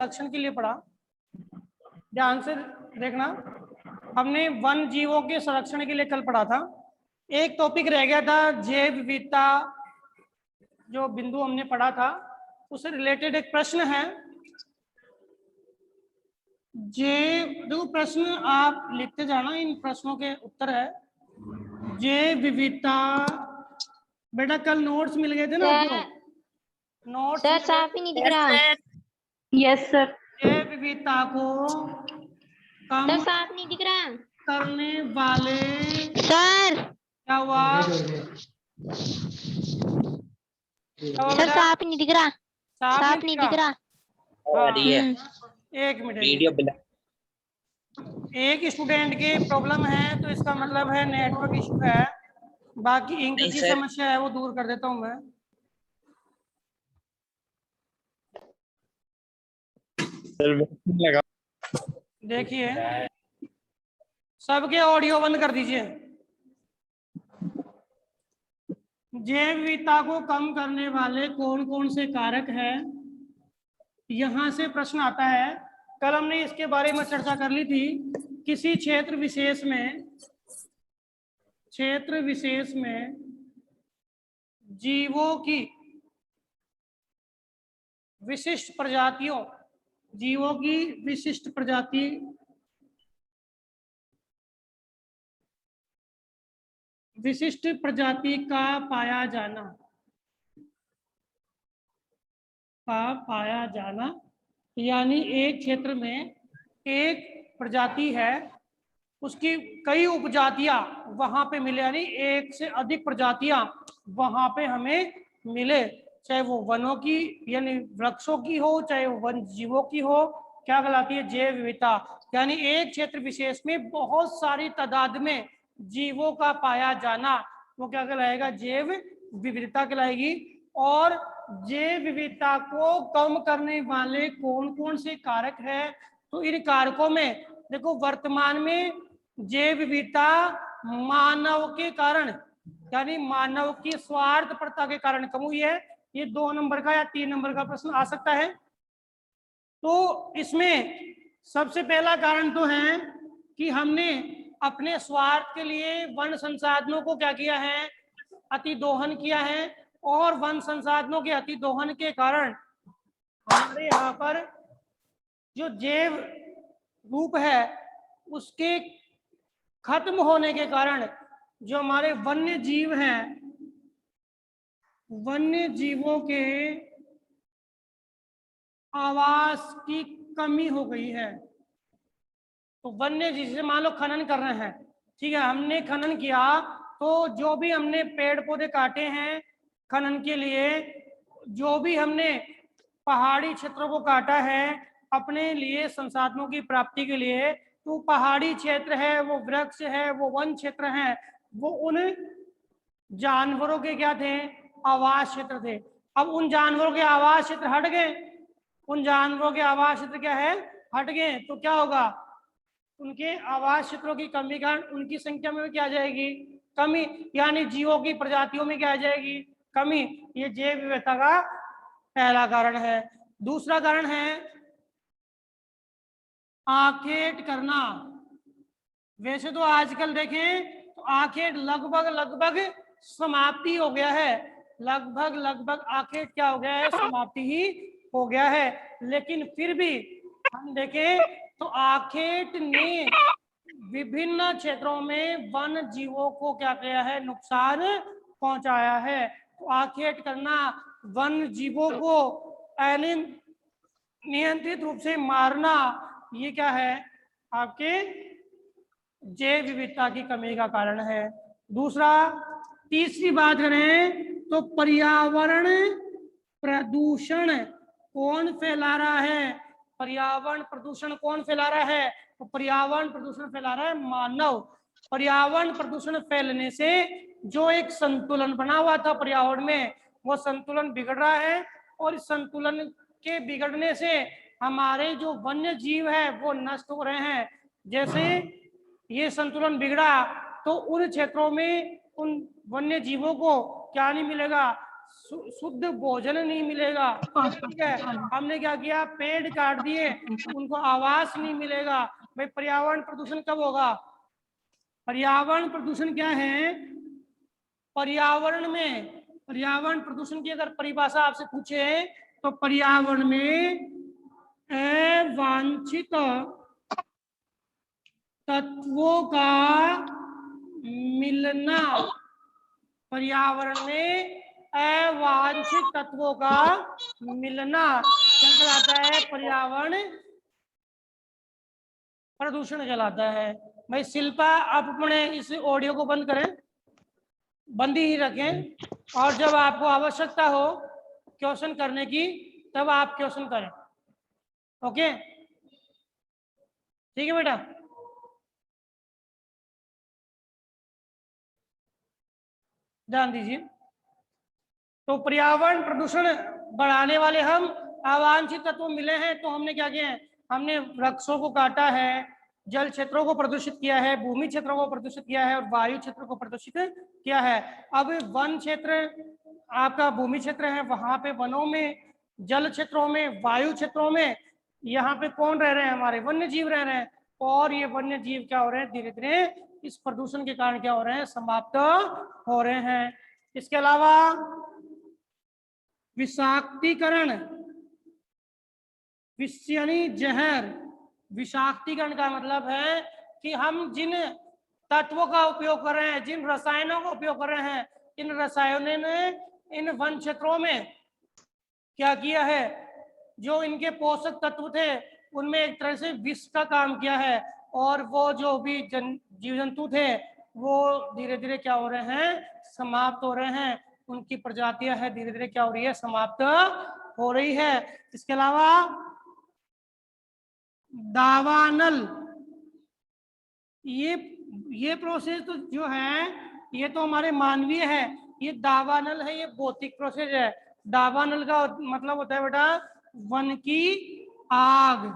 संरक्षण के लिए पढ़ा। ध्यान से देखना, हमने वन जीवों के संरक्षण के लिए कल पढ़ा था। एक टॉपिक रह गया था जैव विविधता, जो बिंदु हमने पढ़ा था उससे रिलेटेड एक प्रश्न है। देखो प्रश्न आप लिखते जाना, इन प्रश्नों के उत्तर है। जैव विविधता, बेटा कल नोट्स मिल गए थे ना आपको? नोट्स सर साफ ही नहीं दिख रहा। Yes sir. जैव विविधता को कम सर साफ नहीं दिख रहा करने वाले सर। क्या हुआ? सर साफ ही नहीं दिख रहा, साफ नहीं दिख रहा। एक मिनट, एक स्टूडेंट की प्रॉब्लम है तो इसका मतलब है नेटवर्क इशू है। बाकी इंक की समस्या है वो दूर कर देता हूं मैं। लगा देखिए सबके ऑडियो बंद कर दीजिए। जैव विविधता को कम करने वाले कौन कौन से कारक हैं, यहां से प्रश्न आता है। कल हमने इसके बारे में चर्चा कर ली थी। किसी क्षेत्र विशेष में जीवों की विशिष्ट प्रजाति का पाया जाना, यानी एक क्षेत्र में एक प्रजाति है, उसकी कई उपजातियां वहां पे मिले, यानी एक से अधिक प्रजातियां वहां पे हमें मिले, चाहे वो वनों की यानी वृक्षों की हो, चाहे वो वन जीवों की हो। क्या कहलाती है? जैव विविधता। यानी एक क्षेत्र विशेष में बहुत सारी तादाद में जीवों का पाया जाना, वो क्या कहलाएगा? जैव विविधता कहलाएगी। और जैव विविधता को कम करने वाले कौन कौन से कारक है? तो इन कारकों में देखो, वर्तमान में जैव विविधता मानव के कारण, यानी मानव की स्वार्थपरता के कारण कम हुई है। ये 2 नंबर का या 3 नंबर का प्रश्न आ सकता है। तो इसमें सबसे पहला कारण तो है कि हमने अपने स्वार्थ के लिए वन संसाधनों को क्या किया है? अतिदोहन किया है। और वन संसाधनों के अतिदोहन के कारण हमारे यहाँ पर जो जैव रूप है उसके खत्म होने के कारण जो हमारे वन्य जीव हैं, वन्य जीवों के आवास की कमी हो गई है। तो वन्य जीव, जैसे मान लो खनन कर रहे हैं, ठीक है, हमने खनन किया तो जो भी हमने पेड़ पौधे काटे हैं खनन के लिए, जो भी हमने पहाड़ी क्षेत्रों को काटा है अपने लिए संसाधनों की प्राप्ति के लिए, तो पहाड़ी क्षेत्र है, वो वृक्ष है, वो वन क्षेत्र है, वो उन जानवरों के क्या थे? आवास क्षेत्र थे। अब उन जानवरों के आवास क्षेत्र हट गए, क्या है? हट गए, तो क्या होगा? उनके आवास क्षेत्रों की कमी कारण उनकी संख्या में क्या आ जाएगी? कमी, यानी जीवों की प्रजातियों में क्या आ जाएगी? कमी। ये जैव विविधता का पहला कारण है। दूसरा कारण है आखेट करना। वैसे तो आजकल देखें तो आखेट लगभग समाप्ति हो गया है, लगभग आखेट क्या हो गया है? समाप्ति ही हो गया है। लेकिन फिर भी हम देखें तो आखेट ने विभिन्न क्षेत्रों में वन जीवों को क्या किया है? नुकसान पहुंचाया है। तो आखेट करना, वन जीवों को नियंत्रित रूप से मारना, ये क्या है? आपके जैव विविधता की कमी का कारण है। तीसरी बात करें तो पर्यावरण प्रदूषण कौन फैला रहा है? पर्यावरण प्रदूषण कौन फैला रहा है? तो पर्यावरण प्रदूषण फैला रहा है मानव। पर्यावरण प्रदूषण फैलने से जो एक संतुलन बना हुआ था पर्यावरण में, वो संतुलन बिगड़ रहा है। और इस संतुलन के बिगड़ने से हमारे जो वन्य जीव है वो नष्ट हो रहे हैं। जैसे ये संतुलन बिगड़ा तो उन क्षेत्रों में उन वन्य जीवों को क्या नहीं मिलेगा? शुद्ध भोजन नहीं मिलेगा। ठीक है, हमने क्या किया, पेड़ काट दिए, उनको आवास नहीं मिलेगा। भाई पर्यावरण प्रदूषण कब होगा? पर्यावरण प्रदूषण क्या है? पर्यावरण प्रदूषण की अगर परिभाषा आपसे पूछे तो पर्यावरण में अवांछित तत्वों का मिलना, पर्यावरण में अवांछित तत्वों का मिलना क्या कहलाता है? पर्यावरण प्रदूषण कहलाता है। भाई शिल्पा, आप अपने इस ऑडियो को बंद करें, बंद ही रखें, और जब आपको आवश्यकता हो क्वेश्चन करने की तब आप क्वेश्चन करें। ओके, ठीक है बेटा। ध्यान दीजिए। तो पर्यावरण प्रदूषण बढ़ाने वाले हम अवांछित तत्व मिले हैं, तो हमने क्या किया है? हमने वृक्षों को काटा है, जल क्षेत्रों को प्रदूषित किया है, भूमि क्षेत्रों को प्रदूषित किया है और वायु क्षेत्र को प्रदूषित किया है। अब वन क्षेत्र आपका भूमि क्षेत्र है, वहां पे वनों में, जल क्षेत्रों में, वायु क्षेत्रों में यहाँ पे कौन रह रहे हैं? हमारे वन्य जीव रह रहे हैं। और ये वन्य जीव क्या हो रहे हैं? धीरे धीरे इस प्रदूषण के कारण क्या हो रहे हैं? समाप्त हो रहे हैं। इसके अलावा विषाक्तीकरण, विष यानी जहर। विषाक्तीकरण का मतलब है कि हम जिन तत्वों का उपयोग कर रहे हैं, जिन रसायनों का उपयोग कर रहे हैं, इन रसायनों ने इन वन क्षेत्रों में क्या किया है? जो इनके पोषक तत्व थे उनमें एक तरह से विष का काम किया है, और वो जो भी जीव जंतु थे वो धीरे धीरे क्या हो रहे हैं? समाप्त हो रहे हैं। उनकी प्रजातियां है धीरे धीरे क्या हो रही है? समाप्त हो रही है। इसके अलावा दावानल, ये प्रोसेस तो जो है ये तो हमारे मानवीय है। ये दावानल है, ये भौतिक प्रोसेस है। दावानल का मतलब होता है बेटा वन की आग।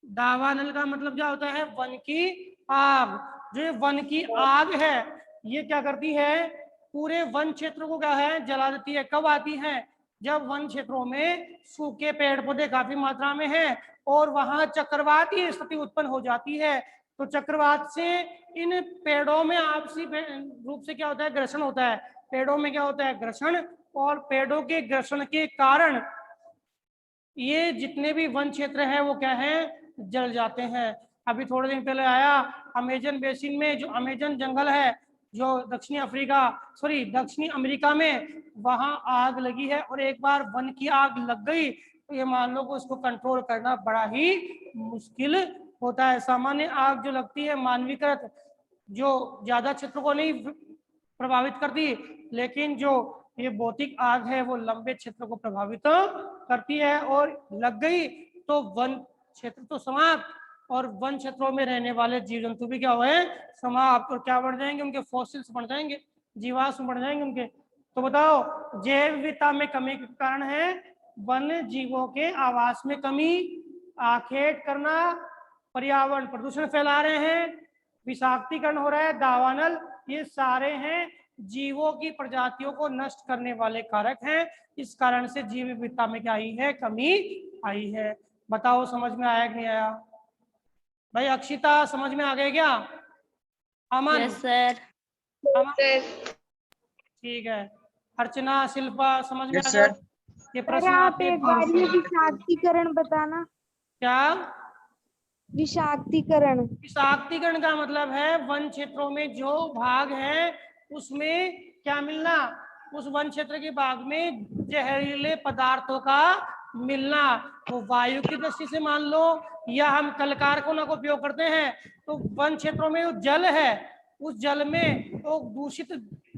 दावानल का मतलब क्या होता है? वन की आग। जो वन की आग है ये क्या करती है? पूरे वन क्षेत्र को क्या है? जला देती है। कब आती है? जब वन क्षेत्रों में सूखे पेड़ पौधे काफी मात्रा में है और वहां चक्रवात की स्थिति उत्पन्न हो जाती है। तो चक्रवात से इन पेड़ों में आपसी रूप से क्या होता है? घर्षण होता है। पेड़ों में क्या होता है? घर्षण। और पेड़ों के घर्षण के कारण ये जितने भी वन क्षेत्र है वो क्या है? जल जाते हैं। अभी थोड़े दिन पहले आया, अमेजन बेसिन में जो अमेजन जंगल है जो दक्षिणी अमेरिका में, वहां आग लगी है। और एक बार वन की आग लग गई तो ये मान लो कि उसको कंट्रोल करना बड़ा ही मुश्किल होता है। सामान्य आग जो लगती है मानवीकृत, जो ज्यादा क्षेत्र को नहीं प्रभावित करती, लेकिन जो ये भौतिक आग है वो लंबे क्षेत्र को प्रभावित करती है। और लग गई तो वन क्षेत्र तो समाप्त, और वन क्षेत्रों में रहने वाले जीव जंतु भी क्या हुए? समाप्त। और क्या बढ़ जाएंगे? उनके फॉसिल्स बढ़ जाएंगे, जीवाश्म बढ़ जाएंगे उनके। तो बताओ, जैव विविधता में कमी के कारण है वन्य जीवों के आवास में कमी, आखेट करना, पर्यावरण प्रदूषण फैला रहे हैं, विषाक्तीकरण हो रहा है, दावानल, ये सारे हैं जीवों की प्रजातियों को नष्ट करने वाले कारक हैं। इस कारण से जीव विविधता में क्या आई है? कमी आई है। बताओ समझ में आया कि नहीं आया? भाई अक्षिता समझ में आ गया क्या? अमन? Yes sir. ठीक है। अर्चना, शिल्पा समझ में आ Yes, गया? sir. ये प्रश्न आप आपके एक बार ये विषाक्तीकरण बताना। क्या? विषाक्तीकरण विषाक्तीकरण का मतलब है वन क्षेत्रों में जो भाग है उसमें क्या मिलना? उस वन क्षेत्र के भाग में जहरीले पदार्थों का मिलना। वो वायु की दृष्टि से मान लो, या हम कल कारखानों का उपयोग करते हैं, तो वन क्षेत्रों में जल है, उस जल में तो दूषित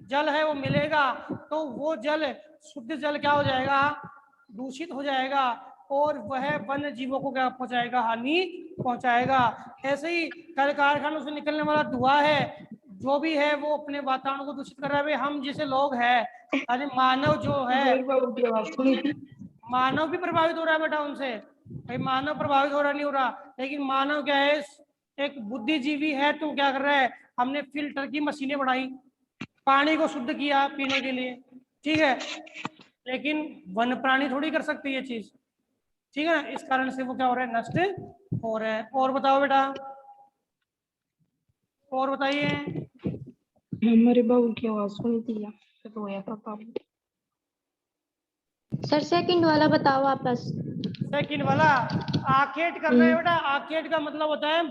जल है वो मिलेगा, तो वो जल शुद्ध जल क्या हो जाएगा? दूषित हो जाएगा, और वह वन्य जीवों को क्या पहुंचाएगा? हानि पहुंचाएगा। ऐसे ही कल कारखानों से निकलने वाला धुआं है, जो भी है वो अपने वातावरण को दूषित कर रहा है। हम जैसे लोग हैं, अरे मानव जो है, मानव भी प्रभावित हो रहा है बेटा उनसे। भाई मानव प्रभावित हो रहा नहीं हो रहा, लेकिन मानव क्या है? एक बुद्धिजीवी है। तो क्या कर रहा है? हमने फिल्टर की मशीनें बढ़ाई, पानी को शुद्ध किया पीने के लिए, ठीक है। लेकिन वन प्राणी थोड़ी कर सकती है ये चीज, ठीक है ना। इस कारण से वो क्या हो रहा है, नष्ट हो रहा है। और बताओ बेटा, और बताइए। हमारे बाबू की आवाज सुनी थी या तो रोया था बाबू। सर सेकंड वाला बताओ वापस। सेकंड वाला आखेट करना है बेटा। आखेट का मतलब होता है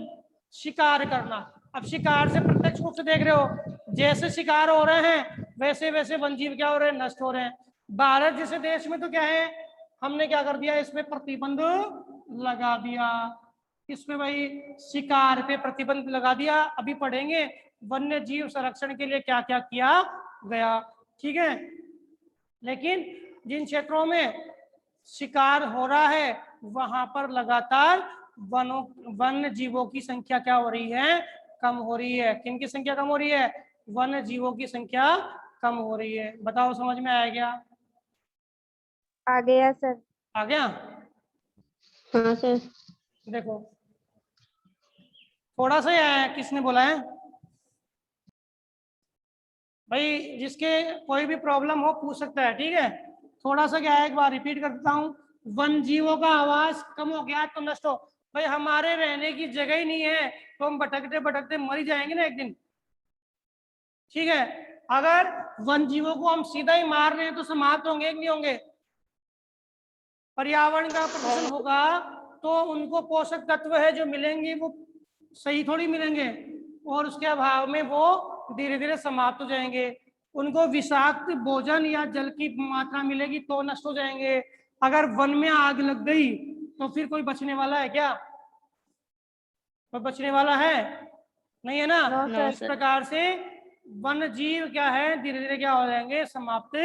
शिकार करना। अब शिकार से प्रत्यक्ष रूप से देख रहे हो, जैसे शिकार हो रहे हैं वैसे वैसे वन जीव क्या हो रहे हैं, नष्ट हो रहे हैं। भारत जैसे देश में तो क्या है, हमने क्या कर दिया, इसमें प्रतिबंध लगा दिया। इसमें भाई शिकार पे प्रतिबंध लगा दिया। अभी पढ़ेंगे वन्य जीव संरक्षण के लिए क्या क्या किया गया, ठीक है। लेकिन जिन क्षेत्रों में शिकार हो रहा है वहां पर लगातार वन्य जीवों की संख्या क्या हो रही है, कम हो रही है। किन की संख्या कम हो रही है, वन्य जीवों की संख्या कम हो रही है। बताओ समझ में आया क्या? आ गया सर। आ गया। हाँ सर। देखो थोड़ा सा ही आया है, किसने बोला है भाई? जिसके कोई भी प्रॉब्लम हो पूछ सकता है, ठीक है। थोड़ा सा क्या है, एक बार रिपीट कर देता हूँ। वन जीवों का आवास कम हो गया तो नष्ट हो। भाई हमारे रहने की जगह ही नहीं है तो हम भटकते भटकते मर ही जाएंगे ना एक दिन, ठीक है। अगर वन जीवों को हम सीधा ही मार रहे हैं तो समाप्त होंगे कि नहीं होंगे? पर्यावरण का प्रदूषण होगा तो उनको पोषक तत्व है जो मिलेंगे वो सही थोड़ी मिलेंगे, और उसके अभाव में वो धीरे धीरे समाप्त हो जाएंगे। उनको विषाक्त भोजन या जल की मात्रा मिलेगी तो नष्ट हो जाएंगे। अगर वन में आग लग गई तो फिर कोई बचने वाला है क्या? कोई बचने वाला है नहीं, है ना। नो इस प्रकार से वन जीव क्या है, धीरे धीरे क्या हो जाएंगे, समाप्त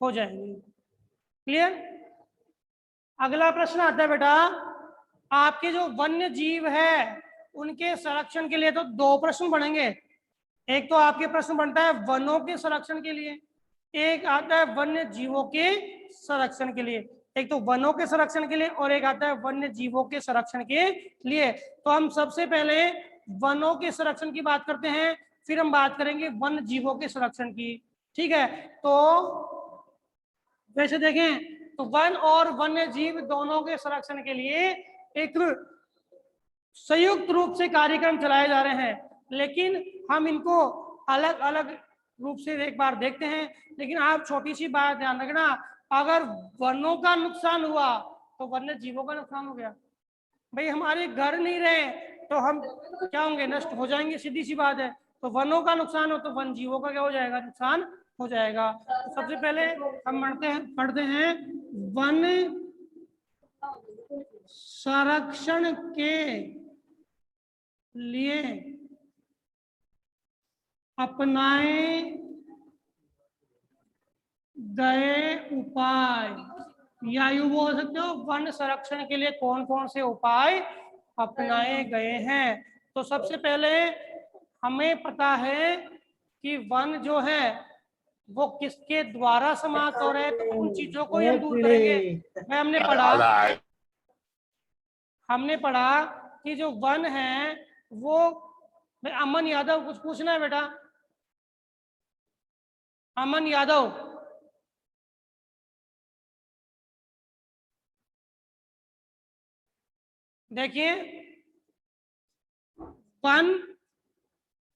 हो जाएंगे। क्लियर? अगला प्रश्न आता है बेटा, आपके जो वन्य जीव है उनके संरक्षण के लिए तो दो प्रश्न बनेंगे। एक तो आपके प्रश्न बनता है वनों के संरक्षण के लिए, एक आता है वन्य जीवों के संरक्षण के लिए। एक तो वनों के संरक्षण के लिए और एक आता है वन्य जीवों के संरक्षण के लिए। तो हम सबसे पहले वनों के संरक्षण की बात करते हैं, फिर हम बात करेंगे वन्य जीवों के संरक्षण की, ठीक है। तो वैसे देखें तो वन और वन्य जीव दोनों के संरक्षण के लिए एक संयुक्त रूप से कार्यक्रम चलाए जा रहे हैं, लेकिन हम इनको अलग अलग रूप से एक बार देखते हैं। लेकिन आप छोटी सी बात ध्यान रखना, अगर वनों का नुकसान हुआ तो वन्य जीवों का नुकसान हो गया। भाई हमारे घर नहीं रहे तो हम क्या होंगे, नष्ट हो जाएंगे, सीधी सी बात है। तो वनों का नुकसान हो तो वन जीवों का क्या हो जाएगा, नुकसान हो जाएगा। तो सबसे पहले हम पढ़ते हैं वन संरक्षण के लिए अपनाए गए उपाय, या यूं बोल सकते हो वन संरक्षण के लिए कौन कौन से उपाय अपनाए गए हैं। तो सबसे पहले हमें पता है कि वन जो है वो किसके द्वारा समाप्त हो रहे हैं, तो उन चीजों को ही हम दूर करेंगे। मैं हमने पढ़ा कि जो वन है वो, अमन यादव कुछ पूछना है बेटा? अमन यादव, देखिए वन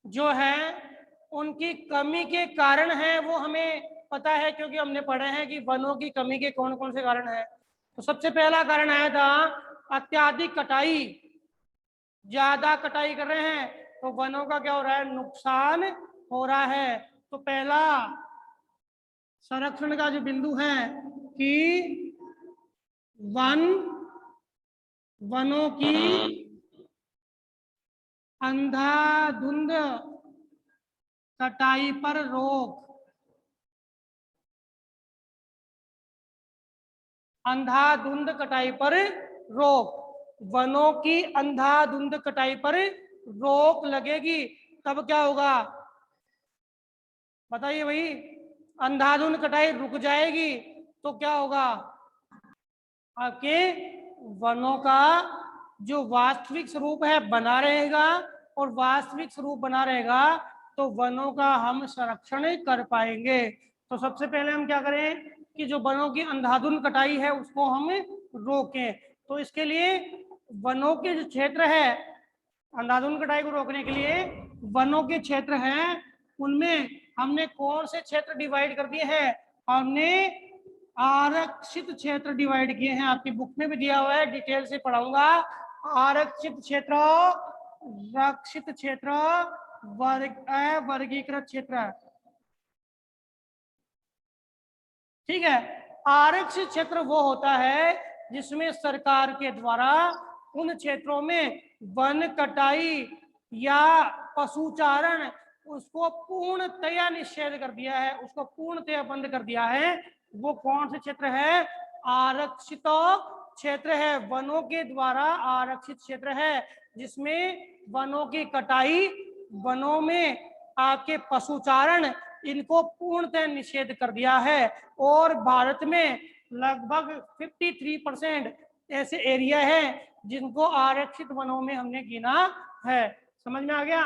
जो है उनकी कमी के कारण है वो हमें पता है, क्योंकि हमने पढ़े हैं कि वनों की कमी के कौन कौन से कारण हैं। तो सबसे पहला कारण आया था अत्यधिक कटाई। ज्यादा कटाई कर रहे हैं तो वनों का क्या हो रहा है, नुकसान हो रहा है। तो पहला संरक्षण का जो बिंदु है कि वनों की अंधाधुंध कटाई पर रोक। अंधाधुंध कटाई पर रोक, वनों की अंधाधुंध कटाई पर रोक लगेगी तब क्या होगा बताइए भाई? अंधाधुंध कटाई रुक जाएगी तो क्या होगा, आपके वनों का जो वास्तविक स्वरूप है बना रहेगा, और वास्तविक स्वरूप बना रहेगा तो वनों का हम संरक्षण कर पाएंगे। तो सबसे पहले हम क्या करें कि जो वनों की अंधाधुंध कटाई है उसको हम रोकें। तो इसके लिए वनों के जो क्षेत्र है, अंधाधुंध कटाई को रोकने के लिए वनों के क्षेत्र हैं, उनमें हमने कौन से क्षेत्र डिवाइड कर दिए हैं? हमने आरक्षित क्षेत्र डिवाइड किए हैं। आपकी बुक में भी दिया हुआ है, डिटेल से पढ़ाऊंगा। आरक्षित क्षेत्र, रक्षित क्षेत्र, वर्गीकृत क्षेत्र। ठीक है। आरक्षित क्षेत्र वो होता है जिसमें सरकार के द्वारा उन क्षेत्रों में वन कटाई या पशुचारण उसको पूर्णतया निषेध कर दिया है, उसको पूर्णतया बंद कर दिया है। वो कौन से क्षेत्र है? आरक्षित क्षेत्र है, वनों के द्वारा आरक्षित क्षेत्र है, जिसमें वनों की कटाई, वनों में आपके पशुचारण, इनको पूर्णतः निषेध कर दिया है। और भारत में लगभग 53% ऐसे एरिया है जिनको आरक्षित वनों में हमने गिना है। समझ में आ गया?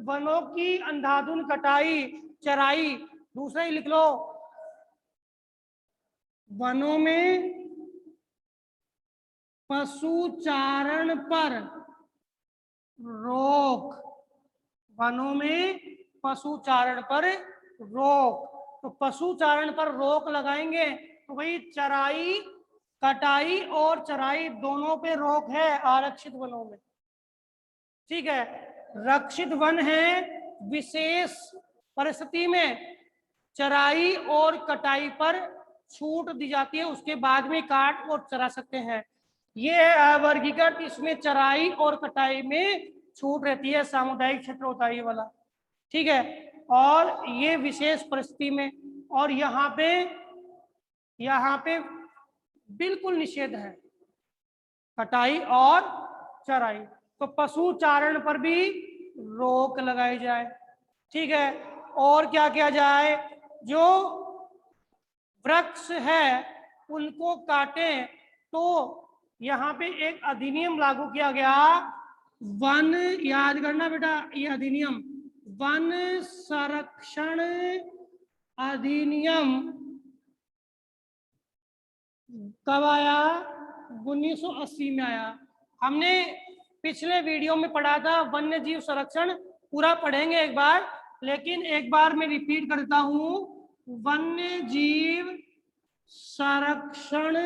वनों की अंधाधुंध कटाई, चराई, दूसरा ही लिख लो, वनों में पशुचारण पर रोक, वनों में पशुचारण पर रोक। तो पशुचारण पर रोक लगाएंगे तो भाई चराई, कटाई और चराई दोनों पे रोक है आरक्षित वनों में। ठीक है। रक्षित वन है, विशेष परिस्थिति में चराई और कटाई पर छूट दी जाती है, उसके बाद में काट और चरा सकते हैं। ये है अवर्गीकृत, इसमें चराई और कटाई में छूट रहती है, सामुदायिक क्षेत्र होता है ये वाला। ठीक है। और ये विशेष परिस्थिति में, और यहाँ पे बिल्कुल निषेध है कटाई और चराई। तो पशुचारण पर भी रोक लगाई जाए। ठीक है। और क्या किया जाए? जो वृक्ष है उनको काटें तो यहाँ पे एक अधिनियम लागू किया गया, वन, याद करना बेटा ये अधिनियम, वन संरक्षण अधिनियम कब आया? 1980 में आया। हमने पिछले वीडियो में पढ़ा था वन्य जीव संरक्षण, पूरा पढ़ेंगे एक बार, लेकिन एक बार मैं रिपीट करता हूं। वन्य जीव संरक्षण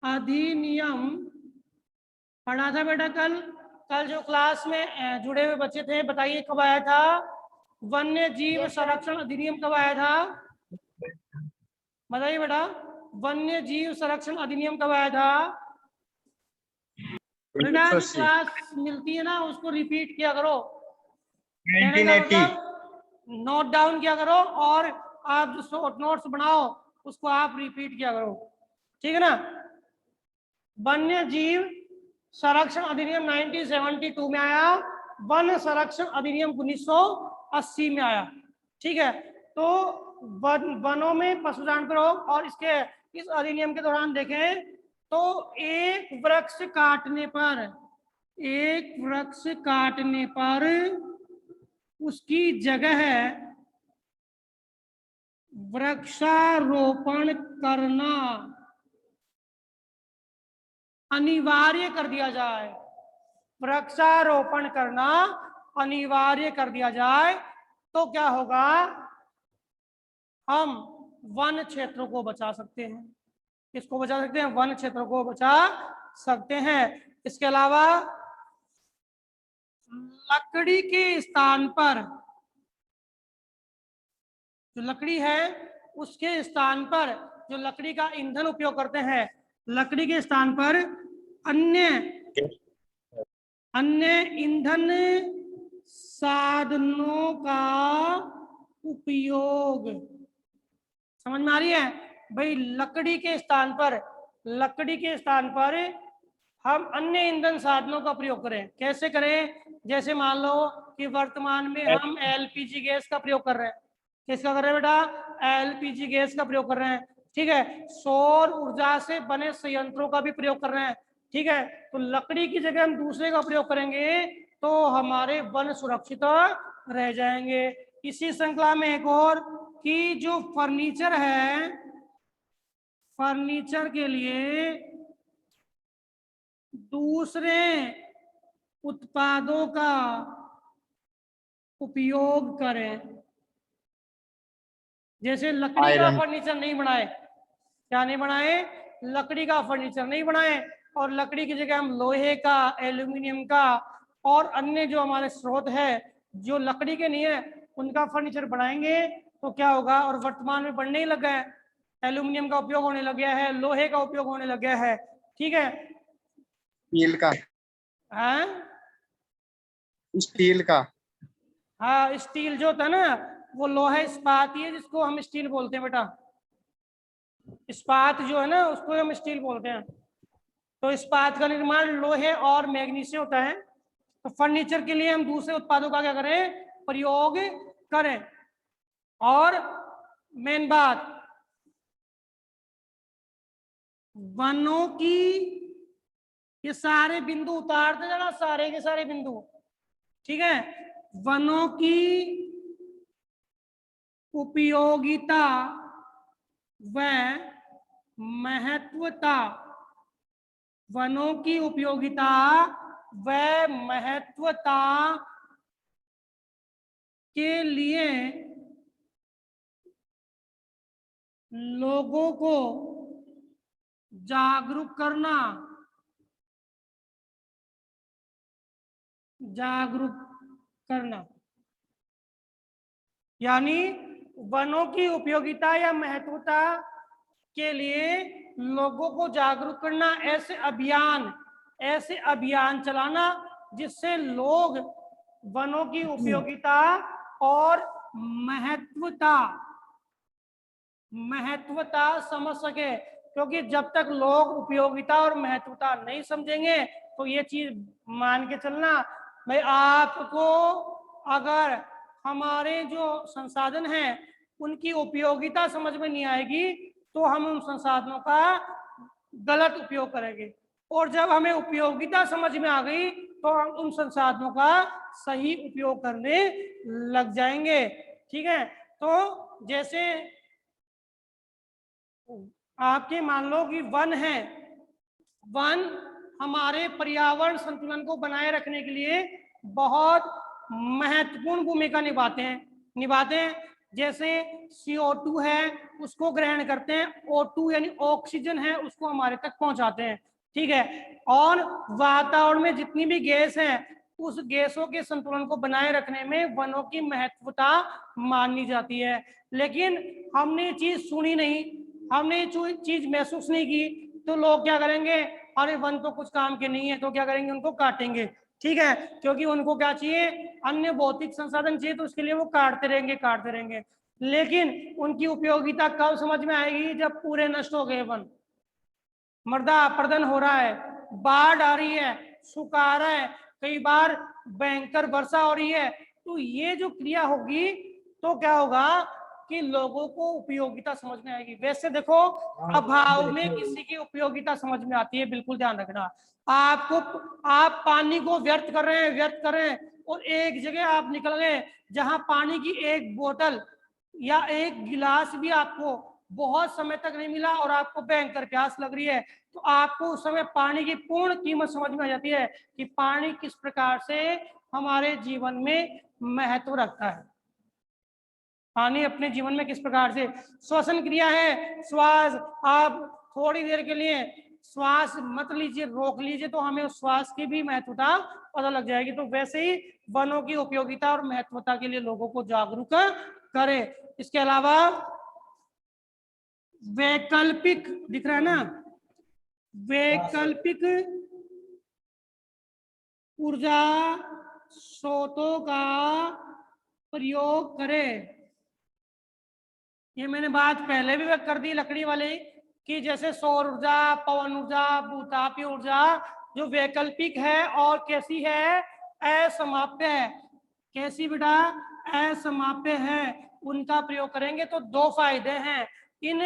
अधिनियम पढ़ा था बेटा कल जो क्लास में जुड़े हुए बच्चे थे, बताइए कब आया था? वन्य जीव संरक्षण अधिनियम कब आया था? बताइए बेटा, वन्य जीव संरक्षण अधिनियम कब आया था? बेटा क्लास मिलती है ना, उसको रिपीट किया करो, 1980। नोट डाउन किया करो, और आप जो शॉर्ट नोट्स बनाओ उसको आप रिपीट किया करो। ठीक है ना? वन्य जीव संरक्षण अधिनियम 1972 में आया, वन संरक्षण अधिनियम 1980 में आया। ठीक है। तो वनों में पशुचारण पर रोक, और इस अधिनियम के दौरान देखें तो एक वृक्ष काटने पर उसकी जगह वृक्षारोपण करना अनिवार्य कर दिया जाए। वृक्षारोपण करना अनिवार्य कर दिया जाए तो क्या होगा? हम वन क्षेत्रों को बचा सकते हैं। किसको बचा सकते हैं? वन क्षेत्रों को बचा सकते हैं। इसके अलावा लकड़ी के स्थान पर, जो लकड़ी है उसके स्थान पर जो लकड़ी का ईंधन उपयोग करते हैं, लकड़ी के स्थान पर अन्य ईंधन साधनों का उपयोग। समझ में आ रही है भाई? लकड़ी के स्थान पर हम अन्य ईंधन साधनों का प्रयोग करें। कैसे करें? जैसे मान लो कि वर्तमान में हम एलपीजी गैस का प्रयोग कर रहे हैं। किसका कर रहे हैं बेटा? एलपीजी गैस का प्रयोग कर रहे हैं। ठीक है। सौर ऊर्जा से बने संयंत्रों का भी प्रयोग कर रहे हैं। ठीक है। तो लकड़ी की जगह हम दूसरे का प्रयोग करेंगे तो हमारे वन सुरक्षित रह जाएंगे। इसी श्रृंखला में एक और, कि जो फर्नीचर है फर्नीचर के लिए दूसरे उत्पादों का उपयोग करें। जैसे लकड़ी का आयरन। फर्नीचर नहीं बनाए, क्या नहीं बनाए, लकड़ी का फर्नीचर नहीं बनाए, और लकड़ी की जगह हम लोहे का, एल्यूमिनियम का और अन्य जो हमारे स्रोत है जो लकड़ी के नहीं है उनका फर्नीचर बनाएंगे तो क्या होगा, और वर्तमान में बढ़ने ही लगा है, एल्यूमिनियम का उपयोग होने लग गया है, लोहे का उपयोग होने लग गया है, ठीक है। स्टील का। हाँ स्टील का। हाँ, स्टील जो था ना वो लोहा इस्पात ही है जिसको हम स्टील बोलते हैं बेटा। इस्पात जो है ना उसको हम स्टील बोलते हैं। तो इस्पात का निर्माण लोहे और मैग्नीज से होता है। तो फर्नीचर के लिए हम दूसरे उत्पादों का क्या करें, प्रयोग करें। और मेन बात, वनों की, ये सारे बिंदु उतारते जाना, सारे के सारे बिंदु, ठीक है। वनों की उपयोगिता व महत्वता, वनों की उपयोगिता व महत्वता के लिए लोगों को जागरूक करना, जागरूक करना, यानी वनों की उपयोगिता या महत्वता के लिए लोगों को जागरूक करना, ऐसे अभियान चलाना जिससे लोग वनों की उपयोगिता और महत्वता समझ सके। क्योंकि जब तक लोग उपयोगिता और महत्वता नहीं समझेंगे तो ये चीज मान के चलना भाई, आपको अगर हमारे जो संसाधन हैं उनकी उपयोगिता समझ में नहीं आएगी तो हम उन संसाधनों का गलत उपयोग करेंगे, और जब हमें उपयोगिता समझ में आ गई तो हम उन संसाधनों का सही उपयोग करने लग जाएंगे, ठीक है। तो जैसे आपके मान लो कि वन है, वन हमारे पर्यावरण संतुलन को बनाए रखने के लिए बहुत महत्वपूर्ण भूमिका निभाते हैं। जैसे CO2 है उसको ग्रहण करते हैं, O2 यानी ऑक्सीजन है उसको हमारे तक पहुंचाते हैं, ठीक है। और वातावरण में जितनी भी गैस है उस गैसों के संतुलन को बनाए रखने में वनों की महत्वता मानी जाती है। लेकिन हमने ये चीज सुनी नहीं, हमने ये चीज महसूस नहीं की, तो लोग क्या करेंगे, अरे वन तो कुछ काम के नहीं है, तो क्या करेंगे, उनको काटेंगे, ठीक है। क्योंकि उनको क्या चाहिए, अन्य भौतिक संसाधन चाहिए, तो उसके लिए वो काटते रहेंगे। लेकिन उनकी उपयोगिता कब समझ में आएगी, जब पूरे नष्ट हो गए वन, मृदा अपरदन हो रहा है, बाढ़ आ रही है, सूखा आ रहा है, कई बार भयंकर वर्षा हो रही है, तो ये जो क्रिया होगी तो क्या होगा कि लोगों को उपयोगिता समझ में आएगी। वैसे देखो, अभाव में किसी की उपयोगिता समझ में आती है, बिल्कुल ध्यान रखना। आप पानी को व्यर्थ कर रहे हैं और एक जगह आप निकल गए जहां पानी की एक बोतल या एक गिलास भी आपको बहुत समय तक नहीं मिला और आपको भयंकर प्यास लग रही है, तो आपको उस समय पानी की पूर्ण कीमत समझ में आ जाती है कि पानी किस प्रकार से हमारे जीवन में महत्व रखता है। पानी अपने जीवन में किस प्रकार से श्वसन क्रिया है, श्वास, आप थोड़ी देर के लिए श्वास मत लीजिए, रोक लीजिए, तो हमें उस श्वास की भी महत्वता पता लग जाएगी। तो वैसे ही वनों की उपयोगिता और महत्वता के लिए लोगों को जागरूक करें। इसके अलावा वैकल्पिक, दिख रहा है ना, वैकल्पिक ऊर्जा स्रोतों का प्रयोग करें। ये मैंने बात पहले भी कर दी लकड़ी वाले कि जैसे सौर ऊर्जा, पवन ऊर्जा, भूतापीय ऊर्जा जो वैकल्पिक है और कैसी है, असमाप्य है। कैसी बेटा, असमाप्य है, उनका प्रयोग करेंगे तो दो फायदे हैं। इन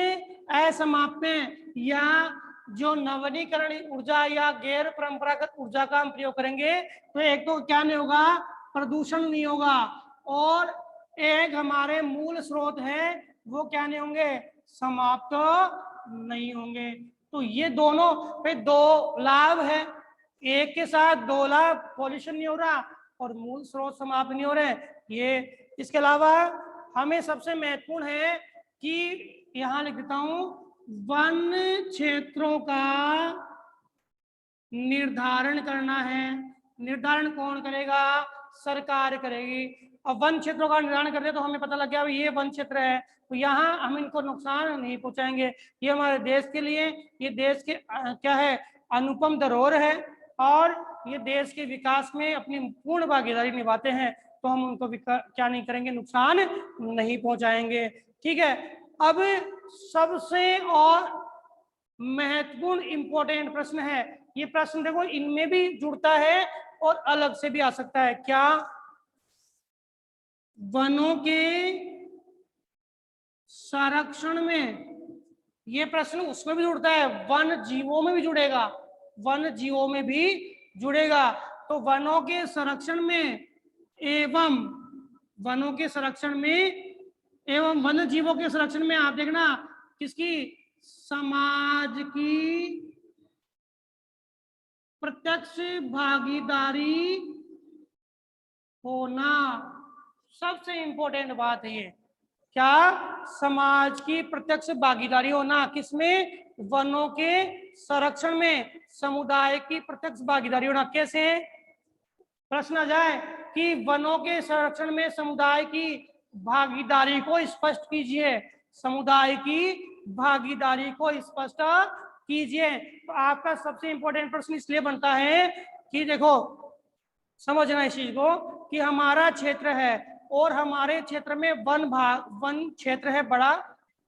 असमाप्य या जो नवीनीकरण ऊर्जा या गैर परंपरागत ऊर्जा का हम प्रयोग करेंगे तो एक तो क्या नहीं होगा, प्रदूषण नहीं होगा, और एक हमारे मूल स्रोत है वो क्या नहीं होंगे, समाप्त नहीं होंगे। तो ये दोनों पे दो लाभ है, एक के साथ दो लाभ, पॉल्यूशन नहीं हो रहा और मूल स्रोत समाप्त नहीं हो रहे। ये इसके अलावा हमें सबसे महत्वपूर्ण है कि यहाँ लिख देता हूं, वन क्षेत्रों का निर्धारण करना है। निर्धारण कौन करेगा? सरकार करेगी। अब वन क्षेत्रों का निर्धारण कर दे तो हमें पता लग गया ये वन क्षेत्र है, तो यहाँ हम इनको नुकसान नहीं पहुंचाएंगे। ये हमारे देश के लिए, ये देश के क्या है, अनुपम धरोहर है और ये देश के विकास में अपनी पूर्ण भागीदारी निभाते हैं, तो हम उनको क्या नहीं करेंगे, नुकसान नहीं पहुंचाएंगे। ठीक है। अब सबसे और महत्वपूर्ण इंपॉर्टेंट प्रश्न है, ये प्रश्न देखो इनमें भी जुड़ता है और अलग से भी आ सकता है। क्या? वनों के संरक्षण में, ये प्रश्न उसमें भी जुड़ता है, वन जीवों में भी जुड़ेगा, वन जीवों में भी जुड़ेगा। तो वनों के संरक्षण में एवं वनों के संरक्षण में एवं वन जीवों के संरक्षण में आप देखना किसकी, समाज की प्रत्यक्ष भागीदारी होना। सबसे इंपॉर्टेंट बात है ये। क्या? समाज की प्रत्यक्ष भागीदारी होना, किसमें? वनों के संरक्षण में समुदाय की प्रत्यक्ष भागीदारी होना। कैसे? प्रश्न आ जाए कि वनों के संरक्षण में समुदाय की भागीदारी को स्पष्ट कीजिए, समुदाय की भागीदारी को स्पष्ट कीजिए। तो आपका सबसे इंपॉर्टेंट प्रश्न इसलिए बनता है कि देखो समझना इस चीज को कि हमारा क्षेत्र है और हमारे क्षेत्र में वन क्षेत्र है बड़ा।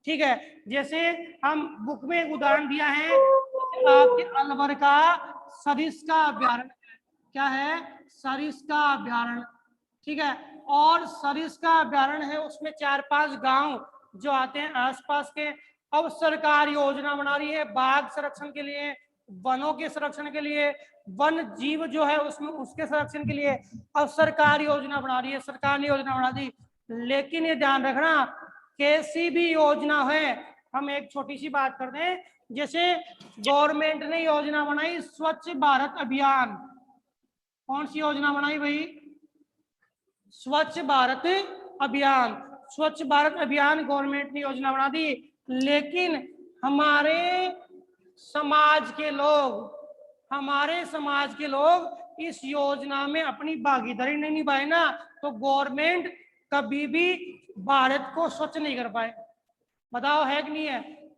ठीक है। जैसे हम बुक में एक उदाहरण दिया है, आपके अलवर का सरिस्का अभ्यारण्य, क्या है? सरिस्का अभ्यारण्य। ठीक है। और सरिस्का अभ्यारण्य है, उसमें 4-5 गांव जो आते हैं आसपास के। अब सरकार योजना बना रही है बाघ संरक्षण के लिए, वनों के संरक्षण के लिए, वन जीव जो है उसमें उसके संरक्षण के लिए। अब सरकार योजना बना रही है, सरकार ने योजना बना दी, लेकिन ये ध्यान रखना कैसी भी योजना है, हम एक छोटी सी बात कर दें, जैसे गवर्नमेंट ने योजना बनाई स्वच्छ भारत अभियान। कौन सी योजना बनाई भाई? स्वच्छ भारत अभियान। स्वच्छ भारत अभियान गवर्नमेंट ने योजना बना दी, लेकिन हमारे समाज के लोग इस योजना में अपनी भागीदारी नहीं निभाए ना, तो गवर्नमेंट कभी भी भारत को स्वच्छ नहीं कर पाए। बताओ है कि नहीं है?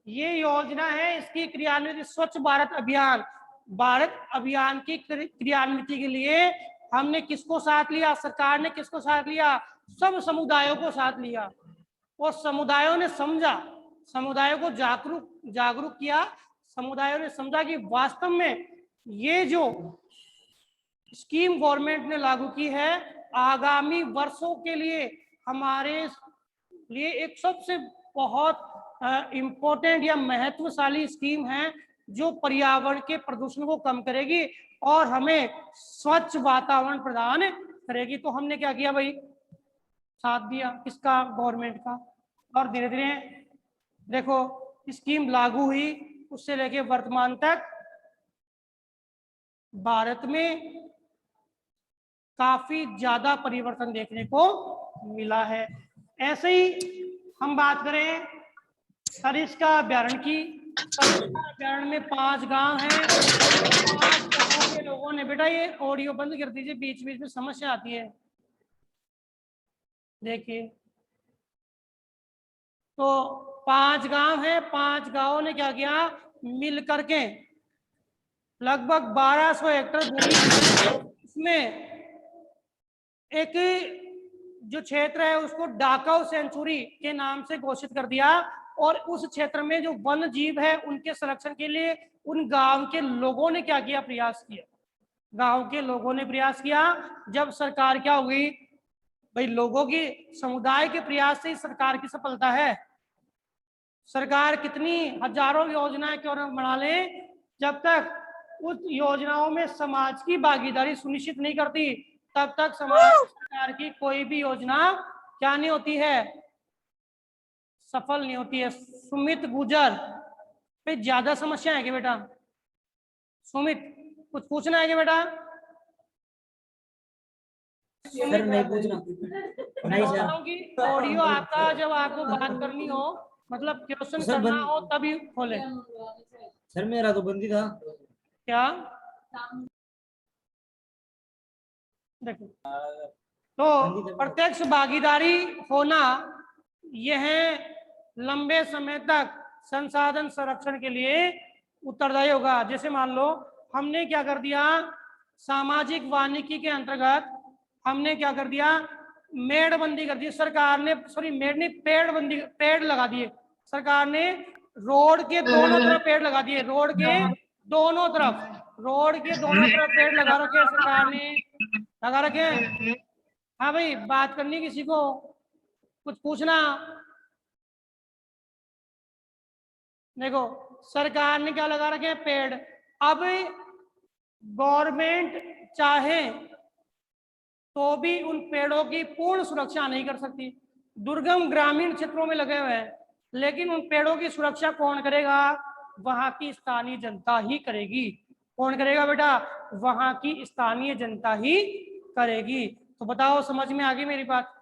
ये योजना है, इसकी क्रियान्वित स्वच्छ भारत अभियान। भारत अभियान की क्रियान्विति के लिए हमने किसको साथ लिया? सरकार ने किसको साथ लिया? सब समुदायों को साथ लिया और समुदायों ने समझा, समुदायों को जागरूक किया। समुदायों ने समझा कि वास्तव में ये जो स्कीम गवर्नमेंट ने लागू की है आगामी वर्षों के लिए हमारे लिए एक सबसे बहुत इम्पोर्टेंट या महत्वशाली स्कीम है, जो पर्यावरण के प्रदूषण को कम करेगी और हमें स्वच्छ वातावरण प्रदान करेगी। तो हमने क्या किया भाई? साथ दिया। किसका? गवर्नमेंट का। और धीरे धीरे देखो स्कीम लागू हुई, उससे लेके वर्तमान तक भारत में काफी ज्यादा परिवर्तन देखने को मिला है। ऐसे ही हम बात करें सरिस्का अभ्यारण्य की। सरिस्का अभ्यारण्य में 5 गांव हैं। 5 गांवों के लोगों ने, बेटा ये ऑडियो बंद कर दीजिए, बीच बीच में समस्या आती है। देखिए तो 5 गांव हैं, 5 गांवों ने क्या किया? मिल करके लगभग 1200 हेक्टेयर भूमि, इसमें एक जो क्षेत्र है उसको डाकऊ सेंचुरी के नाम से घोषित कर दिया और उस क्षेत्र में जो वन जीव है उनके संरक्षण के लिए उन गांव के लोगों ने क्या किया? प्रयास किया। गांव के लोगों ने प्रयास किया। जब सरकार क्या हुई भाई? लोगों की, समुदाय के प्रयास से ही सरकार की सफलता है। सरकार कितनी हजारों योजनाएं क्यों न बना ले, जब तक उस योजनाओं में समाज की भागीदारी सुनिश्चित नहीं करती तब तक सरकार की कोई भी योजना क्या नहीं होती है? सफल नहीं होती है। सुमित गुजर पे ज्यादा समस्या है क्या बेटा? सुमित कुछ पूछना है क्या बेटा? सर नहीं पूछना। नहीं सर। कि ऑडियो आता जब आपको बात करनी हो, मतलब क्वेश्चन सर करना बंद- हो तभी खोले। सर मेरा तो बंदी था। क्या देखो, तो प्रत्यक्ष भागीदारी होना यह लंबे समय तक संसाधन संरक्षण के लिए उत्तरदायी होगा। जैसे मान लो हमने क्या कर दिया, सामाजिक वानिकी के अंतर्गत हमने क्या कर दिया, मेड़बंदी कर दी सरकार ने, सॉरी मेड़ नहीं, पेड़ लगा दिए सरकार ने, रोड के दोनों तरफ पेड़ लगा दिए, रोड के दोनों तरफ पेड़ लगा रखे सरकार ने, लगा रखे हैं। हाँ भाई, बात करनी किसी को, कुछ पूछना? देखो सरकार ने क्या लगा रखे हैं, पेड़। अब गवर्नमेंट चाहे तो भी उन पेड़ों की पूर्ण सुरक्षा नहीं कर सकती, दुर्गम ग्रामीण क्षेत्रों में लगे हुए हैं, लेकिन उन पेड़ों की सुरक्षा कौन करेगा? वहां की स्थानीय जनता ही करेगी। कौन करेगा बेटा? वहां की स्थानीय जनता ही करेगी। तो बताओ, समझ में आ गई मेरी बात?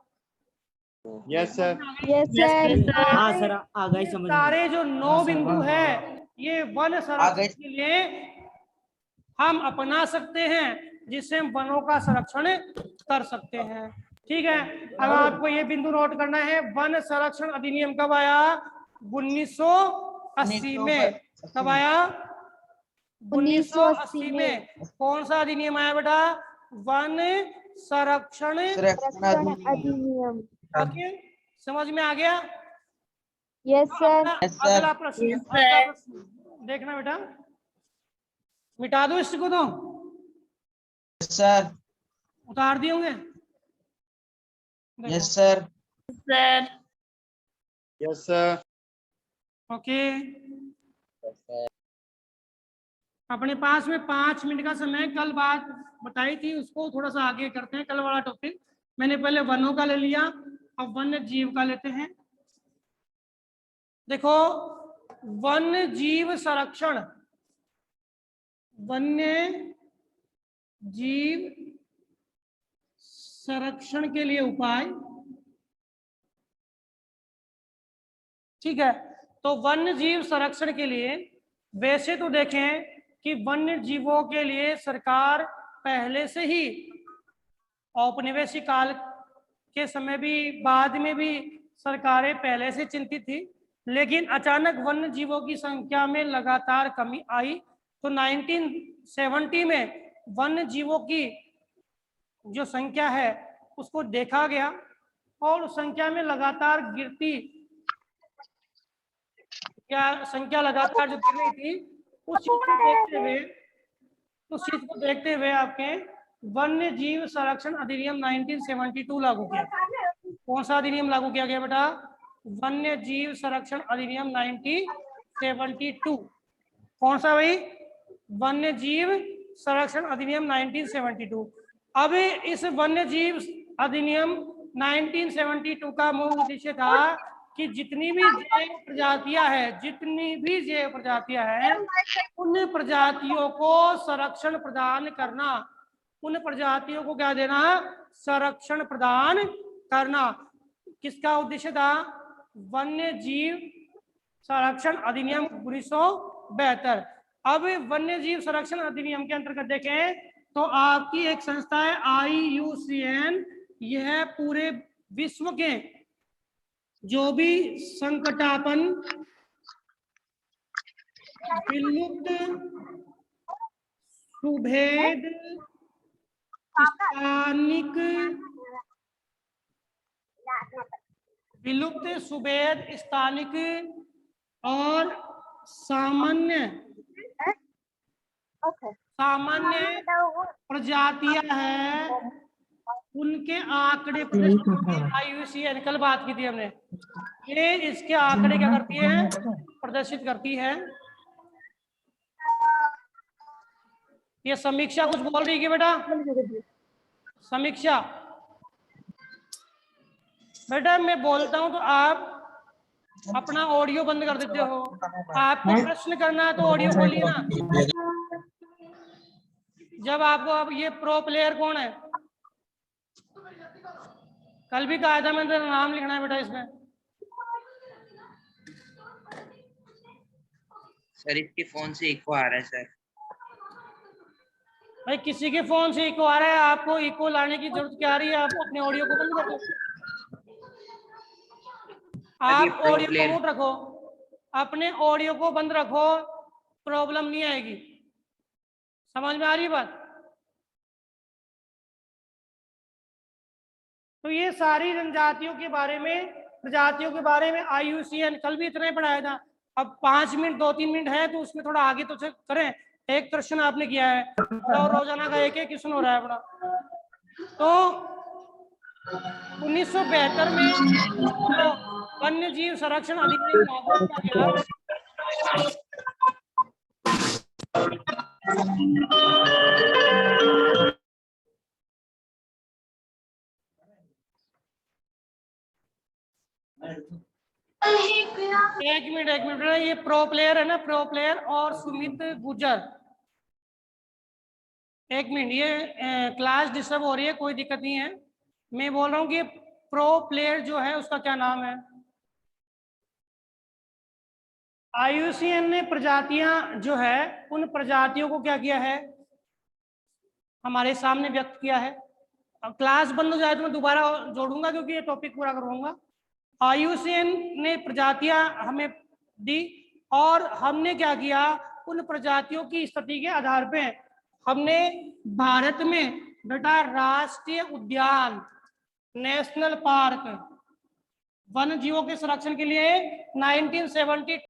Yes sir. Yes sir. हाँ सर आ गई समझ में। सारे जो 9 बिंदु है ये वन संरक्षण के लिए हम अपना सकते हैं, जिससे हम वनों का संरक्षण कर सकते हैं। ठीक है, अब आपको ये बिंदु नोट करना है, वन संरक्षण अधिनियम कब आया? 1980 में। कब आया? 1980 में। कौन सा अधिनियम आया बेटा? वन संरक्षण अधिनियम। ओके, समझ में आ गया? Yes sir. अगला प्रश्न देखना बेटा, मिटा दो इसको, तो सर। उतार दिए होंगे। Yes sir. Yes sir. Okay, अपने पास में 5 मिनट का समय, कल बात बताई थी उसको थोड़ा सा आगे करते हैं। कल वाला टॉपिक मैंने पहले वनों का ले लिया, अब वन्य जीव का लेते हैं। देखो, वन्य जीव संरक्षण, वन्य जीव संरक्षण के लिए उपाय। ठीक है, तो वन्य जीव संरक्षण के लिए वैसे तो देखें कि वन्य जीवों के लिए सरकार पहले से ही औपनिवेशिक काल के समय भी, बाद में भी सरकारें पहले से चिंतित थी, लेकिन अचानक वन्य जीवों की संख्या में लगातार कमी आई। तो 1970 में वन्य जीवों की जो संख्या है उसको देखा गया, और संख्या में लगातार गिरती, क्या संख्या लगातार जो गिर रही थी, उस चीज को देखते हुए आपके वन्य जीव संरक्षण अधिनियम 1972 लागू किया। कौन सा अधिनियम लागू किया गया बेटा? वन्य जीव संरक्षण अधिनियम 1972। कौन सा भाई? वन्य जीव संरक्षण अधिनियम 1972। अब इस वन्य जीव अधिनियम 1972 का मूल उद्देश्य था कि जितनी भी जैव प्रजातियां हैं, उन प्रजातियों को संरक्षण प्रदान करना, उन प्रजातियों को क्या देना? संरक्षण प्रदान करना। किसका उद्देश्य था? वन्य जीव संरक्षण अधिनियम 1972। अब वन्य जीव संरक्षण अधिनियम के अंतर्गत देखें तो आपकी एक संस्था है IUCN, यह पूरे विश्व के जो भी संकटापन्न, विलुप्त, सुभेद, स्थानिक, विलुप्त, सुभेद, स्थानिक और सामान्य प्रजातियां हैं, उनके आंकड़े IUCN, कल बात की थी हमने, ये इसके आंकड़े क्या करती है? प्रदर्शित करती है। ये समीक्षा कुछ बोल रही है बेटा? समीक्षा बेटा मैं बोलता हूं तो आप अपना ऑडियो बंद कर देते हो। आपको प्रश्न करना है तो ऑडियो खोलिए ना। जब आपको, अब ये प्रो प्लेयर कौन है? कल भी कहा था मैंने, तेरा नाम लिखना है बेटा इसमें। सर इसके फोन से इको आ रहा है सर। भाई किसी के फोन से इको आ रहा है, आपको इको लाने की जरूरत क्या आ रही है? आप अपने ऑडियो को बंद कर दो। आप ऑडियो को म्यूट रखो, अपने ऑडियो को बंद रखो, प्रॉब्लम नहीं आएगी। समझ में आ रही है बात? तो ये सारी जनजातियों के बारे में, प्रजातियों के बारे में IUCN कल भी इतना ही पढ़ाया था। अब 5 मिनट 2-3 मिनट है तो उसमें थोड़ा आगे तो करें। एक प्रश्न आपने किया है तो रोजाना का एक क्वेश्चन हो रहा है अपना। तो 1972 में तो वन्य जीव संरक्षण अधिनियम लागू किया गया। एक मिनट, ये प्रो प्लेयर है ना, प्रो प्लेयर और सुमित गुर्जर। एक मिनट, ये क्लास डिस्टर्ब हो रही है, कोई दिक्कत नहीं है। मैं बोल रहा हूँ कि प्रो प्लेयर जो है उसका क्या नाम है? IUCN ने प्रजातियां जो है, उन प्रजातियों को क्या किया है, हमारे सामने व्यक्त किया है। अब क्लास बंद हो जाए तो मैं दोबारा जोड़ूंगा क्योंकि ये टॉपिक पूरा करवाऊंगा। IUCN ने प्रजातियां हमें दी और हमने क्या किया, उन प्रजातियों की स्थिति के आधार पे हमने भारत में बेटा राष्ट्रीय उद्यान, नेशनल पार्क, वन जीवों के संरक्षण के लिए 1970